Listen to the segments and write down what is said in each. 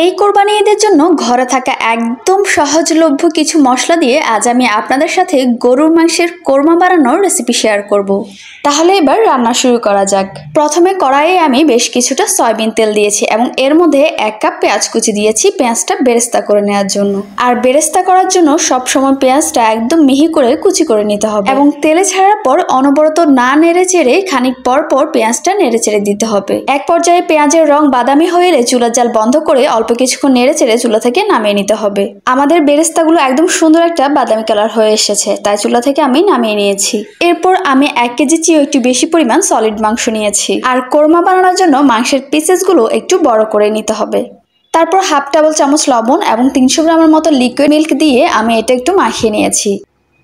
এই কোরবানি ঈদের জন্য ঘরে থাকা একদম সহজলভ্য কিছু মশলা দিয়ে আজ আমি আপনাদের সাথে গরুর মাংসের কোরমা বানানোর রেসিপি শেয়ার করব। তাহলে এবার রান্না শুরু করা যাক। প্রথমে কড়াইয়ে আমি বেশ কিছুটা সয়াবিন তেল দিয়েছি এবং এর মধ্যে 1 কাপ পেঁয়াজ কুচি দিয়েছি পেঁয়াজটা বেরেস্তা করে নেওয়ার জন্য। আর বেরেস্তা করার জন্য সবসময় পেঁয়াজটা একদম মিহি করে কুচি করে নিতে হবে এবং তেলে ছাড়ার পর অনবরত না নেড়ে চেড়ে খানিক পর পর পেঁয়াজটা নেড়ে চেড়ে দিতে হবে। এক পর্যায়ে পেঁয়াজের রং বাদামি হয়ে এলে চুলার জাল বন্ধ করে অল্প কিছুক্ষণ নেড়ে চেড়ে চুলা থেকে নামিয়ে নিতে হবে। আমাদের বেরেস্তাগুলো একদম সুন্দর একটা বাদামি কালার হয়ে এসেছে, তাই চুলা থেকে আমি নামিয়ে নিয়েছি। এরপর আমি 1 কেজি চেয়ে একটু বেশি পরিমাণ সলিড মাংস নিয়েছি। আর কোরমা বানানোর জন্য মাংসের পিসেসগুলো একটু বড় করে নিতে হবে। তারপর হাফ টেবিল চামচ লবণ এবং 300 গ্রামের মতো লিকুইড মিল্ক দিয়ে আমি এটা একটু মাখিয়ে নিয়েছি।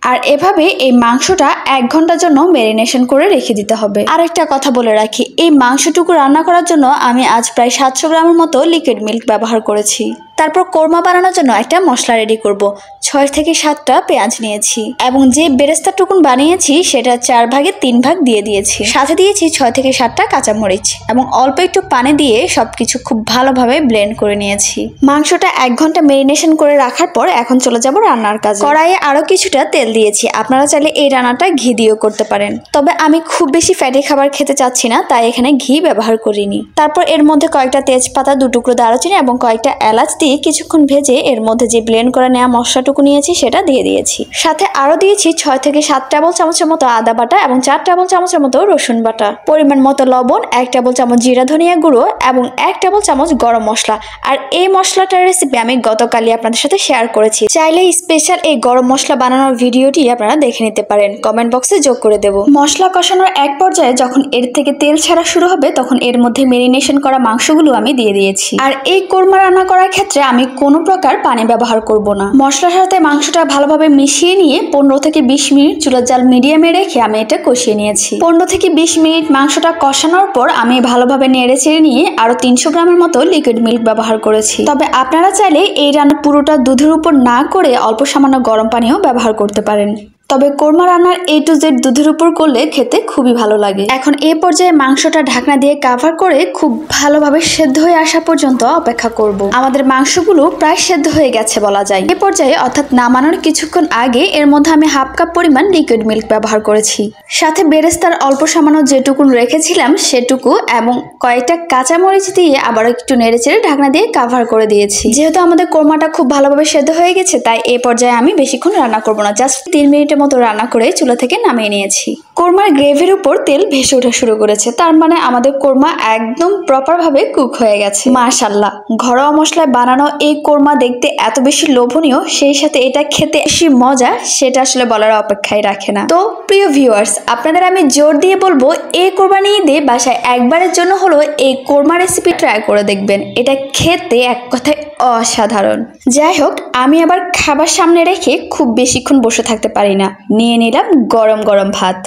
আর এভাবে এই মাংসটা 1 ঘন্টার জন্য ম্যারিনেশন করে রেখে দিতে হবে। আর একটা কথা বলে রাখি, এই মাংসটুকু রান্না করার জন্য আমি আজ প্রায় 700 গ্রামের মতো লিকুইড মিল্ক ব্যবহার করেছি। তারপর কোরমা বানানোর জন্য একটা মশলা রেডি করব। 6 থেকে 7টা পেঁয়াজ নিয়েছি এবং যে বেরেস্তা টুকুন বানিয়েছি সেটা 4 ভাগে 3 ভাগ দিয়ে দিয়েছি। সাথে দিয়েছি 6 থেকে 7টা কাঁচামরিচ এবং অল্প একটু পানি দিয়ে সবকিছু খুব ভালোভাবে ব্লেন্ড করে নিয়েছি। মাংসটা 1 ঘন্টা ম্যারিনেশন করে রাখার পর এখন চলে যাব রান্নার কাজে। কড়াইয়ে আরো কিছুটা তেল দিয়েছি। আপনারা চাইলে এই রান্নাটা ঘি দিয়েও করতে পারেন, তবে আমি খুব বেশি ফ্যাটি খাবার খেতে চাচ্ছি না, তাই এখানে ঘি ব্যবহার করিনি। তারপর এর মধ্যে কয়েকটা তেজপাতা, 2 টুকরো দারুচিনি এবং কয়েকটা এলাচ দিয়ে কিছুক্ষণ ভেজে এর মধ্যে যে ব্লেন্ড করে নেওয়া মশলাটুকু নিয়েছি সেটা দিয়ে দিয়েছি। সাথে আরো দিয়েছি 6 থেকে 7 টেবিল চামচের মতো আদা বাটা এবং 4 টেবিল চামচের মতো রসুন বাটা, পরিমাণ মতো লবণ, 1 টেবিল চামচ জিরা ধনিয়া গুঁড়ো এবং 1 টেবিল চামচ গরম মশলা। আর এই মশলাটার রেসিপি আমি গতকালই আপনাদের সাথে শেয়ার করেছি, চাইলে স্পেশাল এই গরম মশলা বানানোর ভিডিওটি আপনারা দেখে নিতে পারেন, কমেন্ট বক্সে যোগ করে দেব। মশলা কষানোর এক পর্যায়ে যখন এর থেকে তেল ছাড়া শুরু হবে তখন এর মধ্যে ম্যারিনেশন করা মাংসগুলো আমি দিয়ে দিয়েছি। আর এই কোরমা রান্না করার ক্ষেত্রে আমি কোনো প্রকার পানি ব্যবহার করব না। মশলার সাথে মাংসটা ভালোভাবে মিশিয়ে নিয়ে 15 থেকে 20 মিনিট চুলার জাল মিডিয়ামে রেখে আমি এটা কষিয়ে নিয়েছি। 15 থেকে 20 মিনিট মাংসটা কষানোর পর আমি ভালোভাবে নেড়ে চেড়ে নিয়ে আরো 300 গ্রামের মতো লিকুইড মিল্ক ব্যবহার করেছি। তবে আপনারা চাইলে এই রান্না পুরোটা দুধের উপর না করে অল্প সামান্য গরম পানিও ব্যবহার করতে পারেন। তবে কোরমা রান্নার A to Z দুধের উপর করলে খেতে খুবই ভালো লাগে। এখন এই পর্যায়ে মাংসটা ঢাকনা দিয়ে কভার করে খুব ভালোভাবে সেদ্ধ হয়ে আসা পর্যন্ত অপেক্ষা করব। আমাদের মাংসগুলো প্রায় সেদ্ধ হয়ে গেছে বলা যায়। এই পর্যায়ে অর্থাৎ নামানোর কিছুক্ষণ আগে এর মধ্যে আমি হাফ কাপ পরিমাণ লিকুইড মিল্ক ব্যবহার করেছি। সাথে বেরেস্তার অল্প সামান্য যেটুকুন রেখেছিলাম সেটুকু এবং কয়েকটা কাঁচামরিচ দিয়ে আবার একটু নেড়েচেড়ে ঢাকনা দিয়ে কভার করে দিয়েছি। যেহেতু আমাদের কোরমাটা খুব ভালোভাবে সেদ্ধ হয়ে গেছে তাই এই পর্যায়ে আমি বেশিক্ষণ রান্না করব না, জাস্ট 3 মিনিটের মতো রান্না করে চুলা থেকে নামিয়ে নিয়েছি। কোরমার গ্রেভির উপর তেল ভেসে ওঠা শুরু করেছে, তার মানে আমাদের কোরমা একদম প্রপার ভাবে কুক হয়ে গেছে। মাশাআল্লাহ, ঘরোয়া মশলায় বানানো এই কোরমা দেখতে এত বেশি লোভনীয়, সেই সাথে এটা খেতে বেশি মজা, সেটা আসলে বলার অপেক্ষাই রাখে না। তো প্রিয় ভিউয়ার্স, আপনাদের আমি জোর দিয়ে বলবো এই কোরবানি ঈদে বাসায় একবারের জন্য হলো এই কোরমা রেসিপি ট্রাই করে দেখবেন। এটা খেতে এক কথায় অসাধারণ। যাই হোক, আমি আবার খাবার সামনে রেখে খুব বেশিক্ষণ বসে থাকতে পারি না। নিয়ে নিলাম গরম গরম ভাত,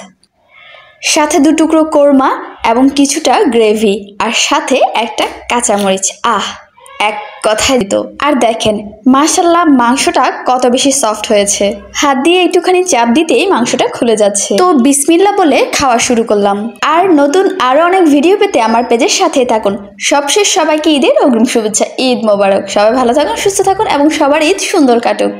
সাথে 2 টুকরো কোরমা এবং কিছুটা গ্রেভি, আর সাথে একটা কাঁচামরিচ। এক কথায় দিত। আর দেখেন মাশাআল্লাহ, মাংসটা কত বেশি সফট হয়েছে। হাত দিয়ে একটুখানি চাপ দিতেই মাংসটা খুলে যাচ্ছে। তো বিসমিল্লাহ বলে খাওয়া শুরু করলাম। আর নতুন আরো অনেক ভিডিও পেতে আমার পেজের সাথে থাকুন। সবশেষ সবাইকে ঈদের অগ্রিম শুভেচ্ছা। ঈদ মোবারক। সবাই ভালো থাকুন, সুস্থ থাকুন এবং সবার ঈদ সুন্দর কাটুক।